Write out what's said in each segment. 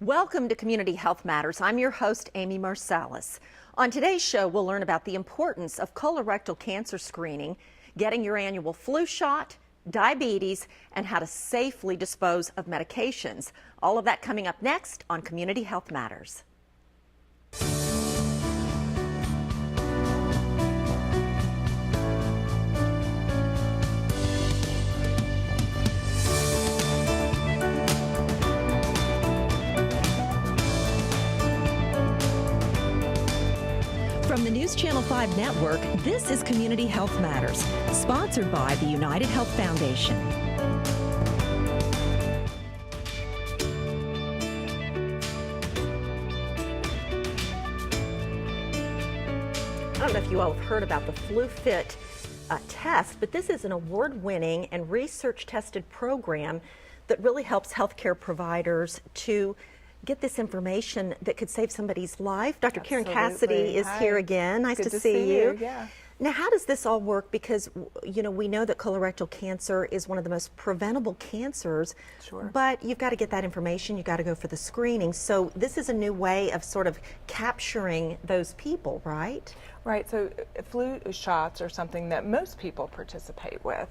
Welcome to Community Health Matters. I'm your host, Amy Marsalis. On today's show, we'll learn about the importance of colorectal cancer screening, getting your annual flu shot, diabetes, and how to safely dispose of medications. All of that coming up next on Community Health Matters. From the News Channel 5 network, this is Community Health Matters, sponsored by the United Health Foundation. I don't know if you all have heard about the FluFIT test, but this is an award-winning and research-tested program that really helps healthcare providers to get this information that could save somebody's life. Dr. Karen Cassidy is here again. Nice to see you. Yeah. Now, how does this all work? Because, you know, we know that colorectal cancer is one of the most preventable cancers, Sure. but you've got to get that information. You've got to go for the screening. So this is a new way of sort of capturing those people, right? Right, so flu shots are something that most people participate with.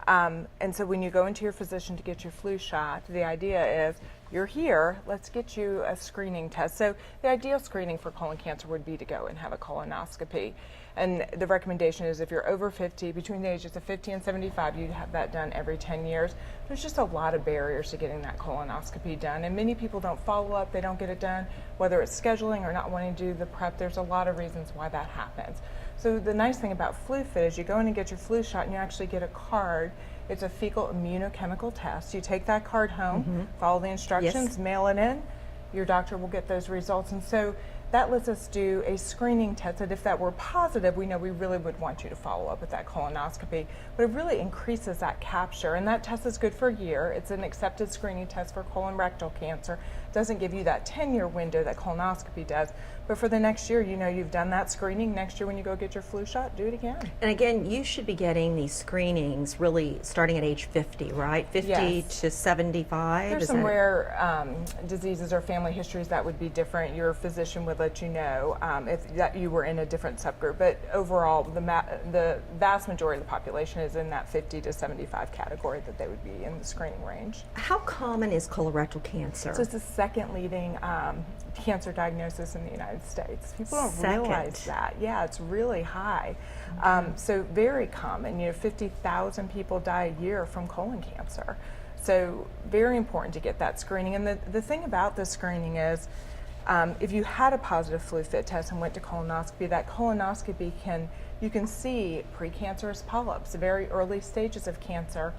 And so when you go into your physician to get your flu shot, the idea is you're here, let's get you a screening test. So the ideal screening for colon cancer would be to go and have a colonoscopy. And the recommendation is if you're over 50, between the ages of 50 and 75, you'd have that done every 10 years. There's just a lot of barriers to getting that colonoscopy done. And many people don't follow up, they don't get it done, whether it's scheduling or not wanting to do the prep. There's a lot of reasons why that happens. So the nice thing about FluFIT is you go in and get your flu shot and you actually get a card. It's a fecal immunochemical test. You take that card home, follow the instructions, mail it in, your doctor will get those results. And so that lets us do a screening test that if that were positive, we know we really would want you to follow up with that colonoscopy. But it really increases that capture, and that test is good for a year. It's an accepted screening test for colorectal cancer. It doesn't give you that 10-year window that colonoscopy does. But for the next year, you know you've done that screening. Next year when you go get your flu shot, do it again. And again, you should be getting these screenings really starting at age 50, right? 50 Yes. to 75? There's some rare diseases or family histories that would be different. Your physician would let you know if that you were in a different subgroup. But overall, the vast majority of the population is in that 50 to 75 category that they would be in the screening range. How common is colorectal cancer? So it's the second leading cancer diagnosis in the United States. People don't realize that. Yeah, it's really high. So very common. You know, 50,000 people die a year from colon cancer. So very important to get that screening. And the thing about this screening is if you had a positive FluFIT test and went to colonoscopy, that colonoscopy you can see precancerous polyps, the very early stages of cancer,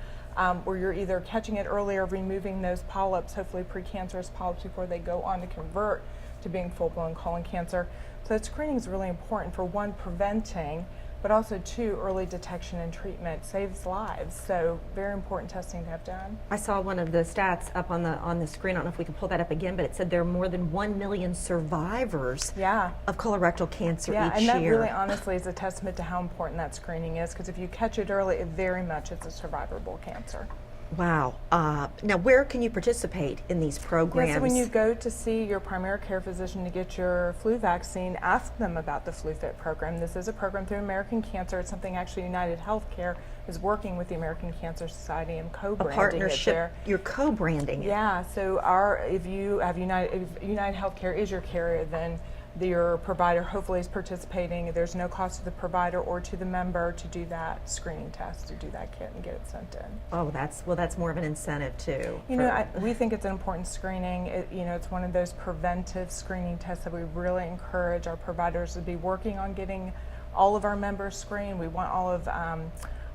where you're either catching it early or removing those polyps, hopefully precancerous polyps, before they go on to convert to being full-blown colon cancer. So that screening is really important for, one, preventing, but also, two, early detection and treatment saves lives. So very important testing to have done. I saw one of the stats up on the screen. I don't know if we can pull that up again, but it said there are more than 1 million survivors of colorectal cancer each year. And that really honestly is a testament to how important that screening is, because if you catch it early, it's a survivable cancer. Wow. Now, where can you participate in these programs? Yeah, so when you go to see your primary care physician to get your flu vaccine, ask them about the FluFIT program. This is a program through American Cancer. It's something actually UnitedHealthcare is working with the American Cancer Society and co-branding a partnership, it there. You're co-branding it. Yeah, so if UnitedHealthcare is your carrier, then your provider hopefully is participating. There's no cost to the provider or to the member to do that screening test, to do that kit and get it sent in. Oh, that's more of an incentive too. You know, we think it's an important screening. It's one of those preventive screening tests that we really encourage our providers to be working on getting all of our members screened. We want all of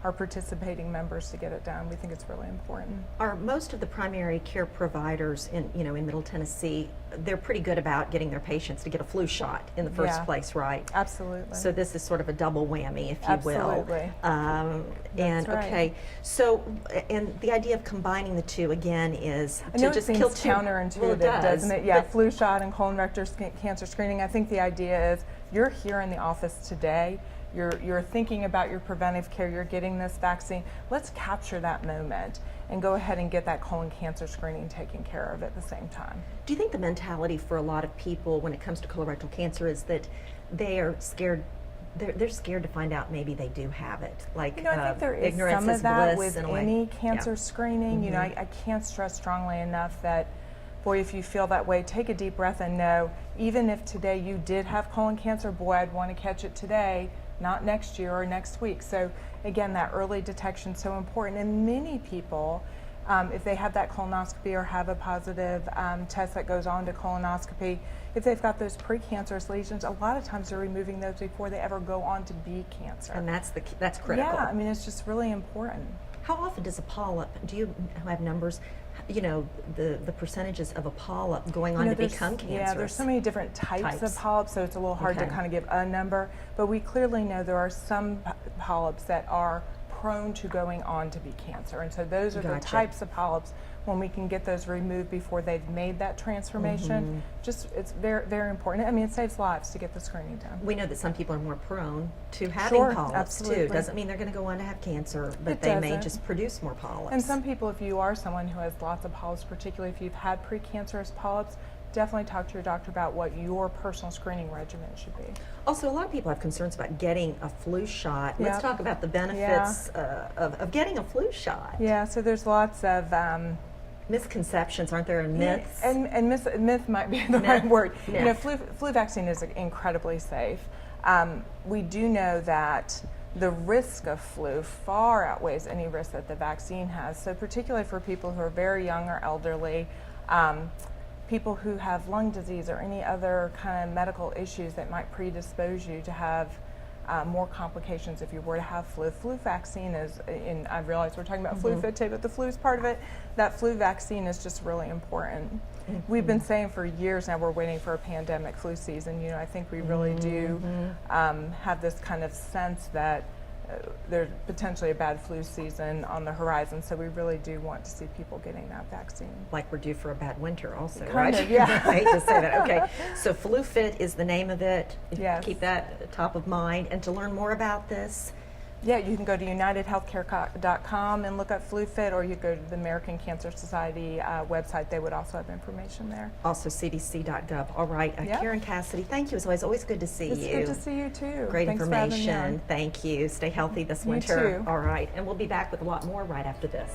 our participating members to get it done. We think it's really important. Are most of the primary care providers in Middle Tennessee, they're pretty good about getting their patients to get a flu shot in the first place, right? Absolutely. So this is sort of a double whammy, if you will. Absolutely. And right. Okay, so and the idea of combining the two again is to just kill two. Counterintuitive, well, doesn't it? Yeah, flu shot and colorectal cancer screening. I think the idea is you're here in the office today. you're thinking about your preventive care, you're getting this vaccine. Let's capture that moment and go ahead and get that colon cancer screening taken care of at the same time. Do you think the mentality for a lot of people when it comes to colorectal cancer is that they are scared? They're scared to find out maybe they do have it. Like, I think there is ignorance some is of that bliss with in a way. any cancer Yeah. screening. I can't stress strongly enough that, boy, if you feel that way, take a deep breath and know, even if today you did have colon cancer, boy, I'd want to catch it today, not next year or next week. So again, that early detection is so important. And many people, if they have that colonoscopy or have a positive test that goes on to colonoscopy, if they've got those precancerous lesions, a lot of times they're removing those before they ever go on to be cancer. And that's critical. Yeah, I mean, it's just really important. How often does a polyp, do you have numbers, you know, the percentages of a polyp going on to become cancerous? Yeah, there's so many different types of polyps, so it's a little hard to Okay. kind of give a number, but we clearly know there are some polyps that are prone to going on to be cancer, and so those are the Gotcha. types of polyps. When we can get those removed before they've made that transformation, just it's very, very important. I mean, it saves lives to get the screening done. We know that some people are more prone to having Sure, polyps absolutely. too. Doesn't mean they're going to go on to have cancer, but It they may doesn't. just produce more polyps. And some people, if you are someone who has lots of polyps, particularly if you've had precancerous polyps, definitely talk to your doctor about what your personal screening regimen should be. Also, a lot of people have concerns about getting a flu shot. Let's Yep. talk about the benefits of getting a flu shot. Yeah, so there's lots of Misconceptions, aren't there, and myths? And myth might be the Myth. right word. Myth. You know, flu vaccine is incredibly safe. We do know that the risk of flu far outweighs any risk that the vaccine has. So particularly for people who are very young or elderly, people who have lung disease or any other kind of medical issues that might predispose you to have more complications if you were to have flu. Flu vaccine is, and I realize we're talking about FluFIT today, but the flu is part of it. That flu vaccine is just really important. We've been saying for years now we're waiting for a pandemic flu season. You know, I think we really do have this kind of sense that there's potentially a bad flu season on the horizon, so we really do want to see people getting that vaccine. Like we're due for a bad winter also, Kind right? of, yeah. I hate to say that. Okay, so FluFIT is the name of it. Yes. Keep that top of mind. And to learn more about this, Yeah, you can go to UnitedHealthcare.com and look up FluFIT, or you go to the American Cancer Society website. They would also have information there. also cdc.gov. All right, Yep. Karen Cassidy, thank you as always. Good to see It's you. good to see you too. Great Thanks for having me information. on. Thank you. Stay healthy this You winter. too. All right, and we'll be back with a lot more right after this.